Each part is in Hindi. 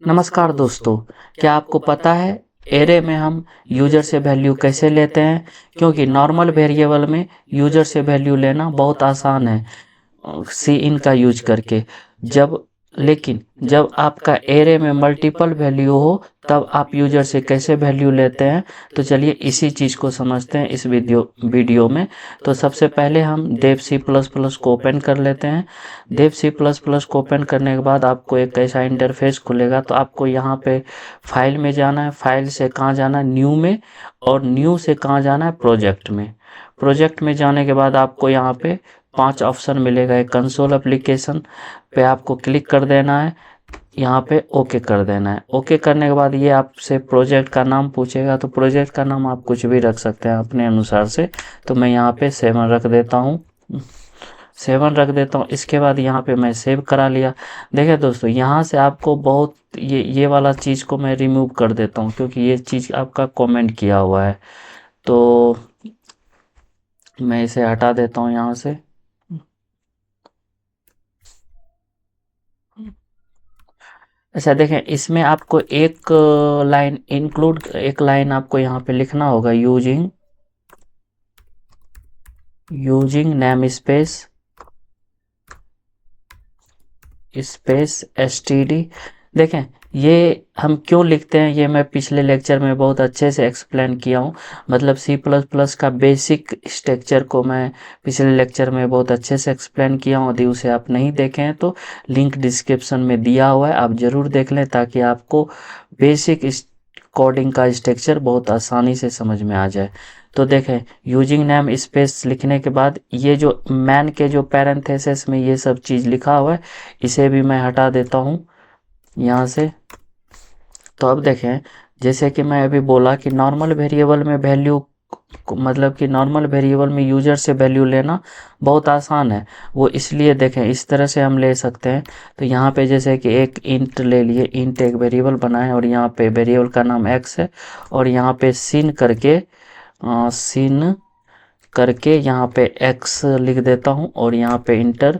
नमस्कार दोस्तों, क्या आपको पता है एरे में हम यूजर से वैल्यू कैसे लेते हैं? क्योंकि नॉर्मल वेरिएबल में यूजर से वैल्यू लेना बहुत आसान है सी इन का यूज करके। जब लेकिन जब आपका एरे में मल्टीपल वैल्यू हो तब आप यूजर से कैसे वैल्यू लेते हैं? तो चलिए इसी चीज़ को समझते हैं इस वीडियो में। तो सबसे पहले हम देव सी प्लस प्लस को ओपन कर लेते हैं। देव सी प्लस प्लस को ओपन करने के बाद आपको एक ऐसा इंटरफेस खुलेगा, तो आपको यहाँ पे फाइल में जाना है। फाइल से कहाँ जाना है? न्यू में। और न्यू से कहाँ जाना है? प्रोजेक्ट में। प्रोजेक्ट में जाने के बाद आपको यहाँ पे 5 ऑप्शन मिलेगा। एक कंसोल एप्लीकेशन पे आपको क्लिक कर देना है, यहाँ पे ओके कर देना है। ओके करने के बाद ये आपसे प्रोजेक्ट का नाम पूछेगा, तो प्रोजेक्ट का नाम आप कुछ भी रख सकते हैं अपने अनुसार से। तो मैं यहाँ पे 7 रख देता हूँ। 7 रख देता हूँ। इसके बाद यहाँ पे मैं सेव करा लिया। देखिए दोस्तों, यहाँ से आपको बहुत ये वाला चीज़ को मैं रिमूव कर देता हूँ, क्योंकि ये चीज़ आपका कमेंट किया हुआ है। तो मैं इसे हटा देता हूँ यहाँ से। अच्छा देखें, इसमें आपको एक लाइन इंक्लूड, एक लाइन आपको यहाँ पे लिखना होगा, यूजिंग नेम स्पेस एसटीडी। देखें, ये हम क्यों लिखते हैं ये मैं पिछले लेक्चर में बहुत अच्छे से एक्सप्लेन किया हूँ। मतलब सी प्लस प्लस का बेसिक स्ट्रक्चर को मैं पिछले लेक्चर में बहुत अच्छे से एक्सप्लेन किया हूँ। यदि उसे आप नहीं देखे हैं तो लिंक डिस्क्रिप्शन में दिया हुआ है, आप ज़रूर देख लें, ताकि आपको बेसिक कोडिंग का स्ट्रक्चर बहुत आसानी से समझ में आ जाए। तो देखें, यूजिंग नेम स्पेस लिखने के बाद ये जो मैन के जो पैरेंथेसिस में ये सब चीज़ लिखा हुआ है, इसे भी मैं हटा देता हूँ यहाँ से। तो अब देखें, जैसे कि मैं अभी बोला कि नॉर्मल वेरिएबल में वैल्यू, मतलब कि नॉर्मल वेरिएबल में यूजर से वैल्यू लेना बहुत आसान है। वो इसलिए देखें, इस तरह से हम ले सकते हैं। तो यहाँ पे जैसे कि एक इंट ले लिए, इंट एक वेरिएबल बनाए और यहाँ पे वेरिएबल का नाम एक्स है, और यहाँ पे सिन करके यहाँ पे x लिख देता हूँ, और यहाँ पे इंटर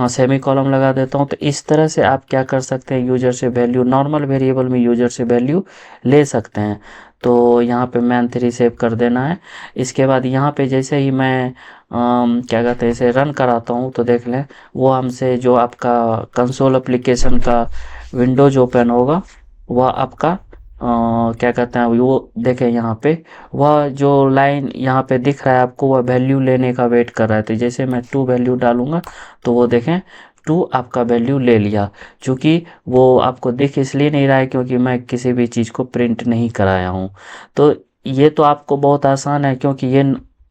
सेमी कॉलम लगा देता हूँ। तो इस तरह से आप क्या कर सकते हैं, यूजर से वैल्यू, नॉर्मल वेरिएबल में यूजर से वैल्यू ले सकते हैं। तो यहाँ पे मैन 3 सेव कर देना है। इसके बाद यहाँ पे जैसे ही मैं क्या कहते हैं, इसे रन कराता हूँ, तो देख लें वो हमसे जो आपका कंसोल एप्लीकेशन का विंडोज ओपन होगा, वह आपका क्या कहते हैं वो देखें यहाँ पे, वह जो लाइन यहाँ पे दिख रहा है आपको, वह वैल्यू लेने का वेट कर रहा है। तो जैसे मैं 2 वैल्यू डालूंगा, तो वो देखें 2 आपका वैल्यू ले लिया। क्योंकि वो आपको दिख इसलिए नहीं रहा है क्योंकि मैं किसी भी चीज़ को प्रिंट नहीं कराया हूँ। तो ये तो आपको बहुत आसान है, क्योंकि ये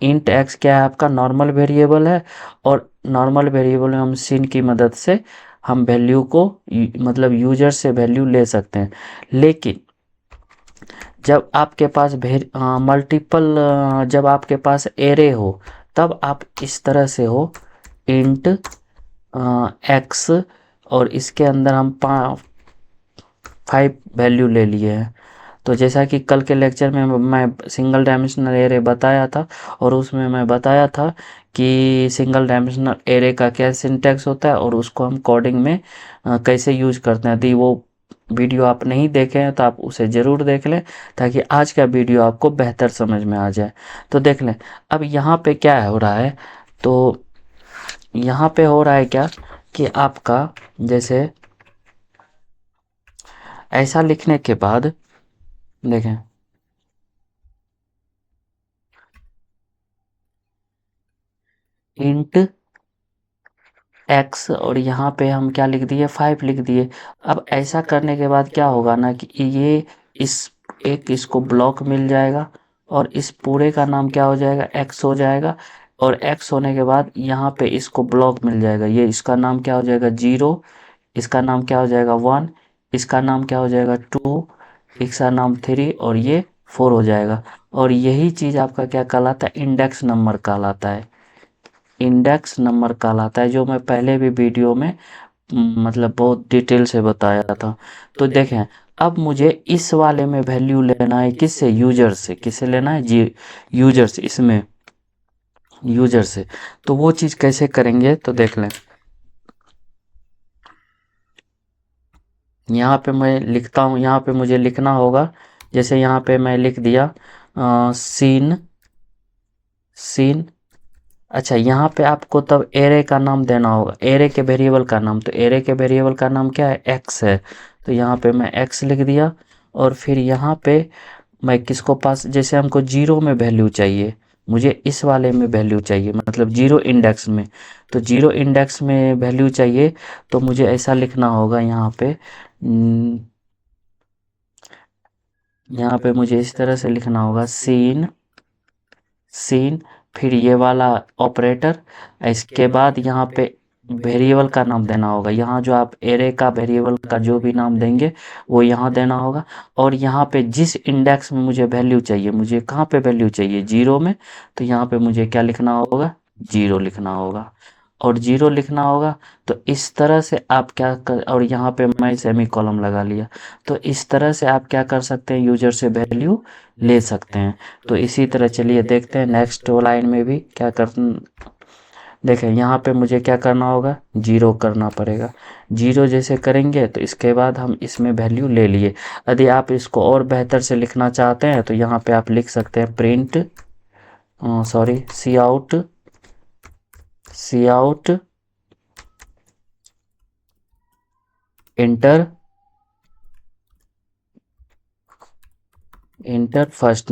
इंट एक्स क्या है, आपका नॉर्मल वेरिएबल है। और नॉर्मल वेरिएबल में हम सिन की मदद से हम वैल्यू को मतलब यूजर से वैल्यू ले सकते हैं। लेकिन जब आपके पास मल्टीपल, जब आपके पास एरे हो, तब आप इस तरह से हो, इंट एक्स, और इसके अंदर हम 5 वैल्यू ले लिए हैं। तो जैसा कि कल के लेक्चर में मैं सिंगल डायमेंशनल एरे बताया था, और उसमें मैं बताया था कि सिंगल डायमेंशनल एरे का क्या सिंटैक्स होता है और उसको हम कोडिंग में कैसे यूज करते हैं। यदि वो वीडियो आप नहीं देखे हैं तो आप उसे ज़रूर देख लें, ताकि आज का वीडियो आपको बेहतर समझ में आ जाए। तो देख लें, अब यहाँ पे क्या हो रहा है। तो यहाँ पे हो रहा है क्या कि आपका जैसे ऐसा लिखने के बाद देखें, इंट एक्स, और यहाँ पे हम क्या लिख दिए, 5 लिख दिए। अब ऐसा करने के बाद क्या होगा ना कि ये इस इसको ब्लॉक मिल जाएगा, और इस पूरे का नाम क्या हो जाएगा, एक्स हो जाएगा। और एक्स होने के बाद यहाँ पे इसको ब्लॉक मिल जाएगा, ये इसका नाम क्या हो जाएगा, 0, इसका नाम क्या हो जाएगा, 1, इसका नाम क्या हो जाएगा, 2, इसका नाम 3, और ये 4 हो जाएगा। और यही चीज़ आपका क्या कहलाता है, इंडेक्स नंबर कहलाता है। इंडेक्स नंबर कहलाता है, जो मैं पहले भी वीडियो में मतलब बहुत डिटेल से बताया था। तो देखें, अब मुझे इस वाले में वैल्यू लेना है, किससे, यूजर से। किससे लेना है जी, यूजर से। इसमें यूजर से। तो वो चीज़ कैसे करेंगे, तो देख लें। यहाँ पे मैं लिखता हूँ, यहाँ पे मुझे लिखना होगा, जैसे यहाँ पे मैं लिख दिया सीन सीन। अच्छा, यहाँ पे आपको तब एरे का नाम देना होगा, एरे के वेरिएबल का नाम। तो एरे के वेरिएबल का नाम क्या है, एक्स है। तो यहाँ पे मैं एक्स लिख दिया। और फिर यहाँ पे मैं किसको पास, जैसे हमको जीरो में वैल्यू चाहिए, मुझे इस वाले में वैल्यू चाहिए, मतलब जीरो इंडेक्स में। तो जीरो इंडेक्स में वैल्यू चाहिए, तो मुझे ऐसा लिखना होगा यहाँ पे। यहाँ पे मुझे इस तरह से लिखना होगा सीन सीन, फिर ये वाला ऑपरेटर। इसके बाद यहाँ पे वेरिएबल का नाम देना होगा, यहाँ जो आप एरे का वेरिएबल का जो भी नाम देंगे वो यहाँ देना होगा। और यहाँ पे जिस इंडेक्स में मुझे वैल्यू चाहिए, मुझे कहाँ पे वैल्यू चाहिए, जीरो में, तो यहाँ पे मुझे क्या लिखना होगा, जीरो लिखना होगा। और जीरो लिखना होगा। तो इस तरह से आप क्या कर, और यहाँ पे मैं सेमी कॉलम लगा लिया। तो इस तरह से आप क्या कर सकते हैं, यूजर से वैल्यू ले सकते हैं। तो इसी तरह चलिए देखते हैं नेक्स्ट लाइन में भी क्या कर। देखें यहाँ पे मुझे क्या करना होगा, जीरो करना पड़ेगा। जीरो जैसे करेंगे तो इसके बाद हम इसमें वैल्यू ले लिए। यदि आप इसको और बेहतर से लिखना चाहते हैं तो यहाँ पे आप लिख सकते हैं प्रिंट सी आउट इंटर फर्स्ट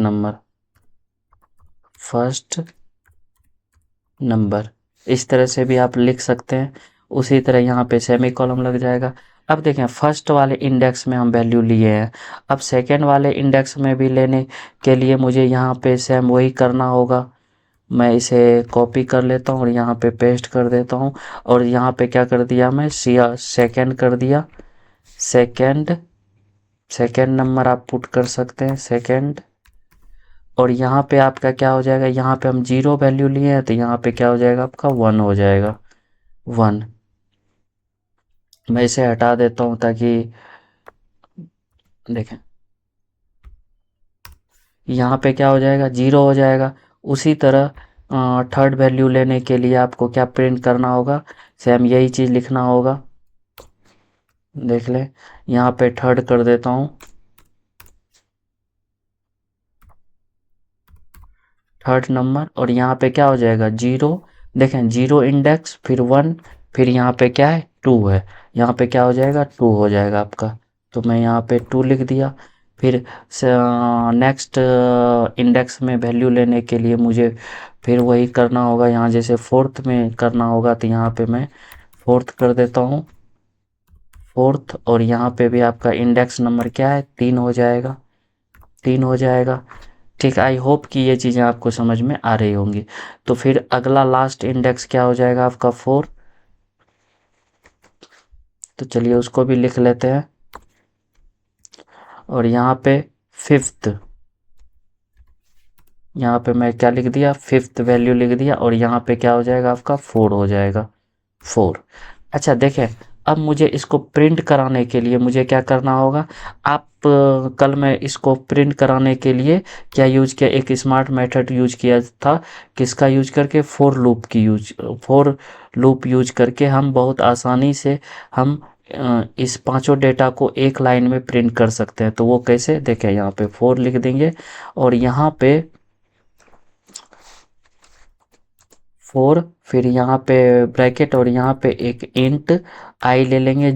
नंबर। इस तरह से भी आप लिख सकते हैं। उसी तरह यहाँ पे सेमी कॉलम लग जाएगा। अब देखें फर्स्ट वाले इंडेक्स में हम वैल्यू लिए हैं, अब सेकेंड वाले इंडेक्स में भी लेने के लिए मुझे यहाँ पे सेम वही करना होगा। मैं इसे कॉपी कर लेता हूँ और यहाँ पे पेस्ट कर देता हूँ। और यहाँ पे क्या कर दिया, मैं सेकेंड कर दिया। सेकेंड नंबर आप पुट कर सकते हैं, सेकेंड। और यहाँ पे आपका क्या हो जाएगा, यहाँ पे हम जीरो वैल्यू लिए हैं तो यहाँ पे क्या हो जाएगा, आपका वन हो जाएगा, वन। मैं इसे हटा देता हूँ ताकि देखें यहाँ पे क्या हो जाएगा, जीरो हो जाएगा। उसी तरह थर्ड वैल्यू लेने के लिए आपको क्या प्रिंट करना होगा, सेम यही चीज़ लिखना होगा। देख लें, यहाँ पे थर्ड कर देता हूँ, थर्ड नंबर। और यहाँ पे क्या हो जाएगा, जीरो। देखें जीरो इंडेक्स, फिर वन, फिर यहाँ पे क्या है, टू है। यहाँ पे क्या हो जाएगा, टू हो जाएगा आपका। तो मैं यहाँ पे टू लिख दिया। फिर नेक्स्ट इंडेक्स में वैल्यू लेने के लिए मुझे फिर वही करना होगा, यहाँ जैसे फोर्थ में करना होगा तो यहाँ पे मैं फोर्थ कर देता हूँ, फोर्थ। और यहाँ पे भी आपका इंडेक्स नंबर क्या है, तीन हो जाएगा, तीन हो जाएगा। ठीक, आई होप कि ये चीज़ें आपको समझ में आ रही होंगी। तो फिर अगला लास्ट इंडेक्स क्या हो जाएगा आपका, फोर। तो चलिए उसको भी लिख लेते हैं। और यहाँ पे फिफ्थ, यहाँ पे मैं क्या लिख दिया, फिफ्थ वैल्यू लिख दिया। और यहाँ पे क्या हो जाएगा आपका, फोर हो जाएगा, फोर। अच्छा देखें, अब मुझे इसको प्रिंट कराने के लिए मुझे क्या करना होगा। आप कल मैं इसको प्रिंट कराने के लिए क्या यूज किया, एक स्मार्ट मेथड यूज किया था। किसका यूज करके, फोर लूप यूज करके हम बहुत आसानी से हम इस पांचों डेटा को एक लाइन में प्रिंट कर सकते हैं। तो वो कैसे, देखें यहाँ पे फोर लिख देंगे और यहाँ पे फोर, फिर यहाँ पे ब्रैकेट और यहाँ पे एक इंट आई ले लेंगे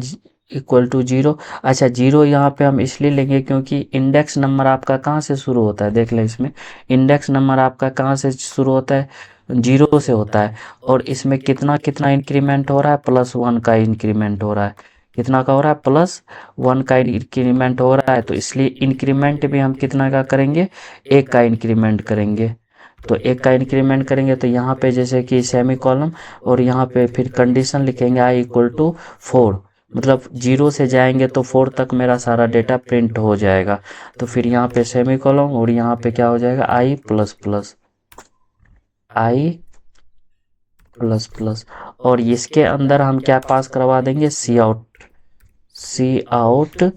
इक्वल टू जीरो। अच्छा, जीरो यहाँ पे हम इसलिए लेंगे क्योंकि इंडेक्स नंबर आपका कहाँ से शुरू होता है, देख लें इसमें इंडेक्स नंबर आपका कहाँ से शुरू होता है, जीरो से होता है। और इसमें कितना कितना इंक्रीमेंट हो रहा है, प्लस वन का इंक्रीमेंट हो रहा है। कितना का हो रहा है, प्लस वन का इंक्रीमेंट हो रहा है। तो इसलिए इंक्रीमेंट भी हम कितना का करेंगे, एक का इंक्रीमेंट करेंगे। तो एक का इंक्रीमेंट करेंगे तो यहाँ पे जैसे कि सेमी कॉलम, और यहाँ पे फिर कंडीशन लिखेंगे आई इक्वल टू फोर, मतलब जीरो से जाएंगे तो फोर तक मेरा सारा डेटा प्रिंट हो जाएगा। तो फिर यहाँ पे सेमी कॉलम और यहाँ पे क्या हो जाएगा, आई प्लस प्लस, आई प्लस प्लस। और इसके अंदर हम क्या पास करवा देंगे, सी आउट।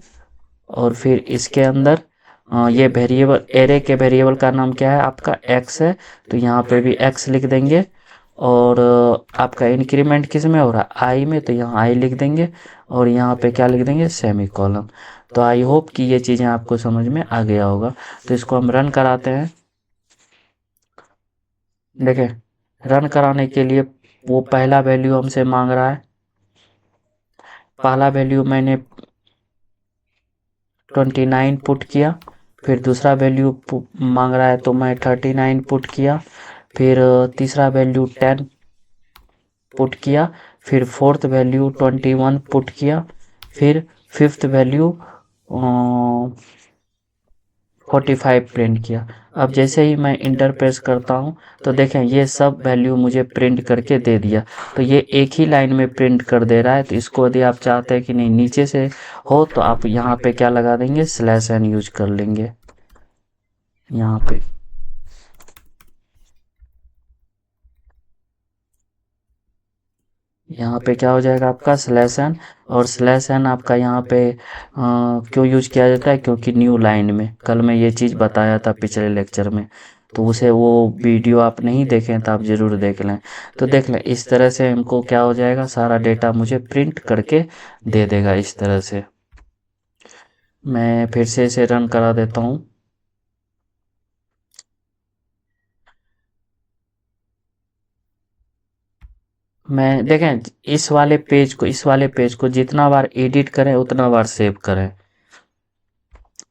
और फिर इसके अंदर ये वेरिएबल, एरे के वेरिएबल का नाम क्या है आपका, एक्स है। तो यहाँ पे भी एक्स लिख देंगे। और आपका इंक्रीमेंट किस में हो रहा है, आई में, तो यहाँ आई लिख देंगे और यहाँ पे क्या लिख देंगे, सेमी कॉलम। तो आई होप कि ये चीज़ें आपको समझ में आ गया होगा। तो इसको हम रन कराते हैं। देखें, रन कराने के लिए वो पहला वैल्यू हमसे मांग रहा है। पहला वैल्यू मैंने 29 पुट किया। फिर दूसरा वैल्यू मांग रहा है तो मैं 39 पुट किया। फिर तीसरा वैल्यू 10 पुट किया। फिर फोर्थ वैल्यू 21 पुट किया। फिर फिफ्थ वैल्यू 45 प्रिंट किया। अब जैसे ही मैं इंटर प्रेस करता हूँ तो देखें ये सब वैल्यू मुझे प्रिंट करके दे दिया। तो ये एक ही लाइन में प्रिंट कर दे रहा है। तो इसको यदि आप चाहते हैं कि नहीं नीचे से हो तो आप यहाँ पे क्या लगा देंगे, स्लैश एन यूज कर लेंगे यहाँ पे। यहाँ पे क्या हो जाएगा आपका स्लैश एन। और स्लैश एन आपका यहाँ पे क्यों यूज किया जाता है, क्योंकि न्यू लाइन में कल मैं ये चीज़ बताया था पिछले लेक्चर में। तो उसे वो वीडियो आप नहीं देखें तो आप ज़रूर देख लें। तो देख लें इस तरह से हमको क्या हो जाएगा, सारा डेटा मुझे प्रिंट करके दे देगा इस तरह से। मैं फिर से इसे रन करा देता हूँ। मैं देखें इस वाले पेज को जितना बार एडिट करें उतना बार सेव करें।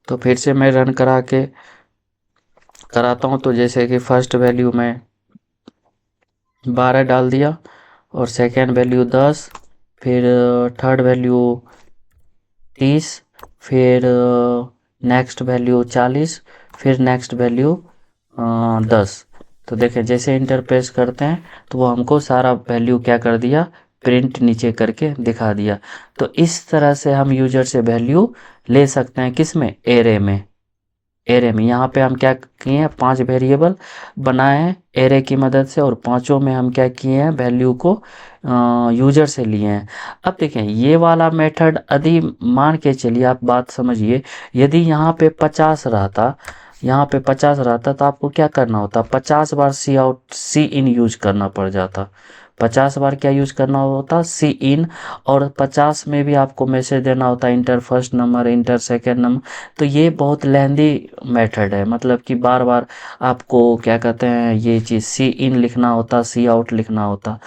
तो फिर से मैं रन कराता हूँ। तो जैसे कि फर्स्ट वैल्यू मैं 12 डाल दिया और सेकेंड वैल्यू 10, फिर थर्ड वैल्यू 30, फिर नेक्स्ट वैल्यू 40, फिर नेक्स्ट वैल्यू 10। तो देखें जैसे इंटर प्रेस करते हैं तो वो हमको सारा वैल्यू क्या कर दिया, प्रिंट नीचे करके दिखा दिया। तो इस तरह से हम यूजर से वैल्यू ले सकते हैं, किस में, एरे में। यहाँ पे हम क्या किए हैं, 5 वेरिएबल बनाए हैं एरे की मदद से और पांचों में हम क्या किए हैं, वैल्यू को यूजर से लिए हैं। अब देखें ये वाला मेथड यदि मान के चलिए, आप बात समझिए, यदि यहाँ पे 50 रहता, यहाँ पे 50 रहता तो आपको क्या करना होता, 50 बार सी आउट सी इन यूज करना पड़ जाता। 50 बार क्या यूज करना होता, सी इन। और 50 में भी आपको मैसेज देना होता, inter first number, inter second number. तो ये बहुत लेंदी मेथड है, मतलब कि बार बार आपको क्या कहते हैं, ये चीज़ सी इन लिखना होता, सी आउट लिखना होता।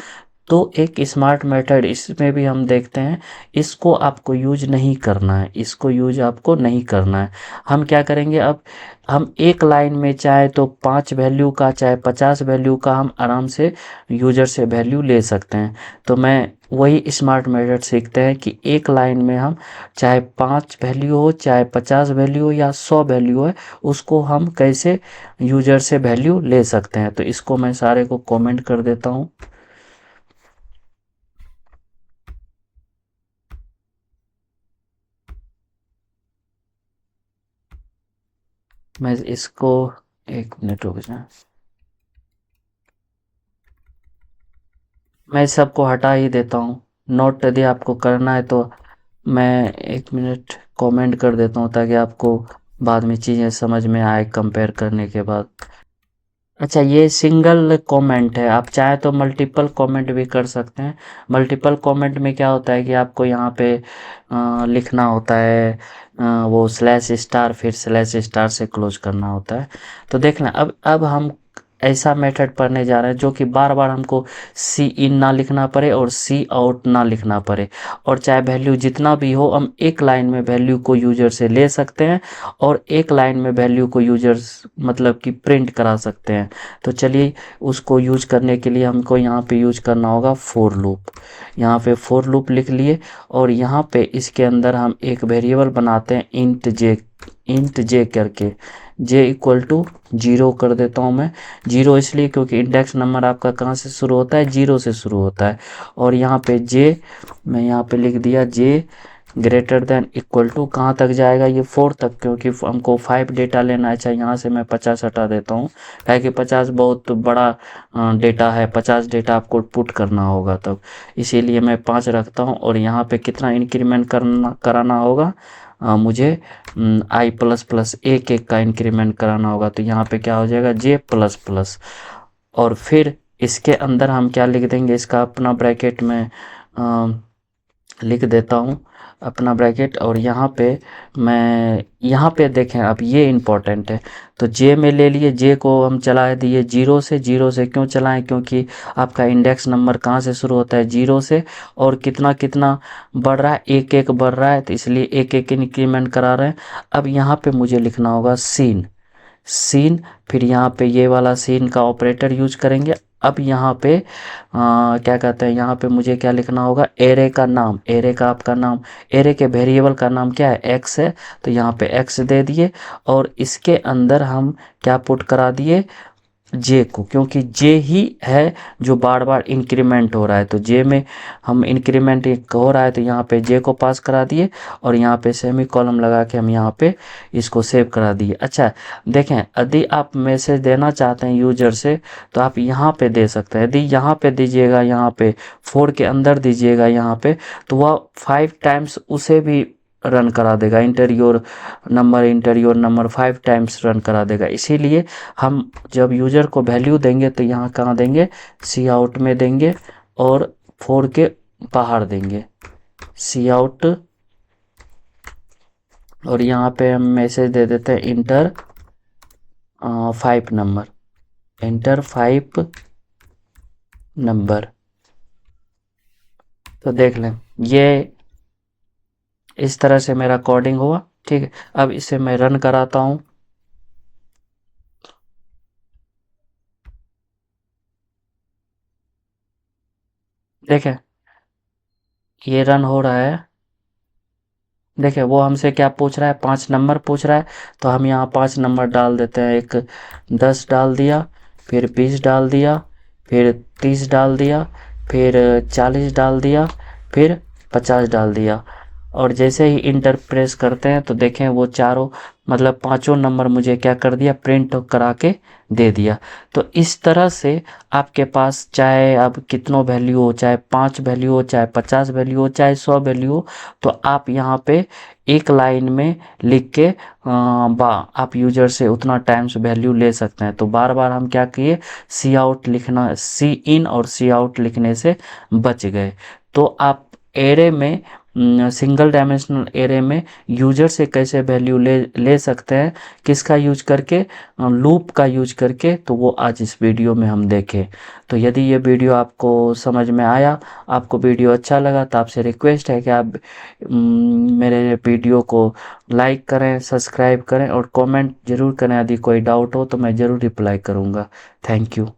तो एक स्मार्ट मेथड इसमें भी हम देखते हैं, इसको आपको यूज नहीं करना है, इसको यूज आपको नहीं करना है। हम क्या करेंगे, अब हम एक लाइन में चाहे तो 5 वैल्यू का चाहे 50 वैल्यू का हम आराम से यूजर से वैल्यू ले सकते हैं। तो मैं वही स्मार्ट मेथड सीखते हैं कि एक लाइन में हम चाहे 5 वैल्यू हो, चाहे 50 वैल्यू हो या 100 वैल्यू है, उसको हम कैसे यूजर से वैल्यू ले सकते हैं। तो इसको मैं सारे को कमेंट कर देता हूँ। मैं इसको एक मिनट रुक जाए, मैं सबको हटा ही देता हूँ। नोट यदि आपको करना है तो मैं एक मिनट कमेंट कर देता हूँ ताकि आपको बाद में चीज़ें समझ में आए कंपेयर करने के बाद। अच्छा ये सिंगल कमेंट है, आप चाहे तो मल्टीपल कमेंट भी कर सकते हैं। मल्टीपल कमेंट में क्या होता है कि आपको यहाँ पे लिखना होता है वो स्लैश स्टार, फिर स्लैश स्टार से क्लोज करना होता है। तो देख लें, अब हम ऐसा मेथड पढ़ने जा रहे हैं जो कि बार बार हमको सी इन ना लिखना पड़े और सी आउट ना लिखना पड़े। और चाहे वैल्यू जितना भी हो, हम एक लाइन में वैल्यू को यूजर से ले सकते हैं और एक लाइन में वैल्यू को यूजर्स मतलब कि प्रिंट करा सकते हैं। तो चलिए उसको यूज करने के लिए हमको यहाँ पे यूज करना होगा फोर लूप। यहाँ पे फोर लूप लिख लिए और यहाँ पे इसके अंदर हम एक वेरिएबल बनाते हैं इंट जे करके, जे इक्वल टू 0 कर देता हूँ मैं। 0 इसलिए क्योंकि इंडेक्स नंबर आपका कहाँ से शुरू होता है, 0 से शुरू होता है। और यहाँ पे जे मैं यहाँ पे लिख दिया, जे ग्रेटर देन इक्वल टू कहाँ तक जाएगा, ये 4 तक, क्योंकि हमको 5 डेटा लेना है। अच्छा यहाँ से मैं 50 हटा देता हूँ, क्योंकि 50 बहुत बड़ा डेटा है, 50 डेटा आपको पुट करना होगा तब, इसीलिए मैं 5 रखता हूँ। और यहाँ पे कितना इंक्रीमेंट कराना होगा, मुझे आई प्लस प्लस एक एक का इंक्रीमेंट कराना होगा। तो यहाँ पे क्या हो जाएगा, जे प्लस प्लस, और फिर इसके अंदर हम क्या लिख देंगे, इसका अपना ब्रैकेट में लिख देता हूँ अपना ब्रैकेट। और यहाँ पे मैं यहाँ पे देखें, अब ये इम्पोर्टेंट है। तो जे में ले लिए, जे को हम चला दिए जीरो से। जीरो से क्यों चलाएं, क्योंकि आपका इंडेक्स नंबर कहाँ से शुरू होता है, जीरो से। और कितना कितना बढ़ रहा है, एक एक बढ़ रहा है, तो इसलिए एक एक इंक्रीमेंट करा रहे हैं। अब यहाँ पे मुझे लिखना होगा सीन। सीन, फिर यहाँ पे ये वाला सीन का ऑपरेटर यूज करेंगे। अब यहाँ पे क्या कहते हैं, यहाँ पे मुझे क्या लिखना होगा, एरे का नाम, एरे का आपका नाम, एरे के वेरिएबल का नाम क्या है, एक्स है। तो यहाँ पे एक्स दे दिए और इसके अंदर हम क्या पुट करा दिए, जे को, क्योंकि जे ही है जो बार बार इंक्रीमेंट हो रहा है। तो जे में हम इंक्रीमेंट हो रहा है, तो यहाँ पे जे को पास करा दिए और यहाँ पे सेमी कॉलम लगा के हम यहाँ पे इसको सेव करा दिए। अच्छा देखें, यदि आप मैसेज देना चाहते हैं यूजर से तो आप यहाँ पे दे सकते हैं। यदि यहाँ पे दीजिएगा, यहाँ पे 4 के अंदर दीजिएगा यहाँ पे, तो वह 5 टाइम्स उसे भी रन करा देगा, inter your number 5 times run करा देगा। इसीलिए हम जब यूज़र को वैल्यू देंगे तो यहाँ कहाँ देंगे, सी आउट में देंगे और 4 के बाहर देंगे, सी आउट। और यहाँ पे हम मैसेज दे देते हैं इंटर 5 नंबर, इंटर 5 नंबर। तो देख लें, ये इस तरह से मेरा कोडिंग हुआ। ठीक है, अब इसे मैं रन कराता हूँ। देखें ये रन हो रहा है। देखिए वो हमसे क्या पूछ रहा है, 5 नंबर पूछ रहा है। तो हम यहाँ 5 नंबर डाल देते हैं। एक 10 डाल दिया, फिर 20 डाल दिया, फिर 30 डाल दिया, फिर 40 डाल दिया, फिर 50 डाल दिया। और जैसे ही इंटर प्रेस करते हैं तो देखें वो चारों मतलब पांचों नंबर मुझे क्या कर दिया, प्रिंट करा के दे दिया। तो इस तरह से आपके पास चाहे अब कितनों वैल्यू हो, चाहे 5 वैल्यू हो, चाहे 50 वैल्यू हो, चाहे 100 वैल्यू हो, तो आप यहाँ पे एक लाइन में लिख के आप यूजर से उतना टाइम्स वैल्यू ले सकते हैं। तो बार बार हम क्या किए, सी आउट लिखना, सी इन और सी आउट लिखने से बच गए। तो आप एरे में सिंगल डायमेंशनल एरे में यूजर से कैसे वैल्यू ले सकते हैं, किसका यूज करके, लूप का यूज करके, तो वो आज इस वीडियो में हम देखें। तो यदि ये वीडियो आपको समझ में आया, आपको वीडियो अच्छा लगा, तो आपसे रिक्वेस्ट है कि आप मेरे वीडियो को लाइक करें, सब्सक्राइब करें और कमेंट ज़रूर करें। यदि कोई डाउट हो तो मैं ज़रूर रिप्लाई करूँगा। Thank you.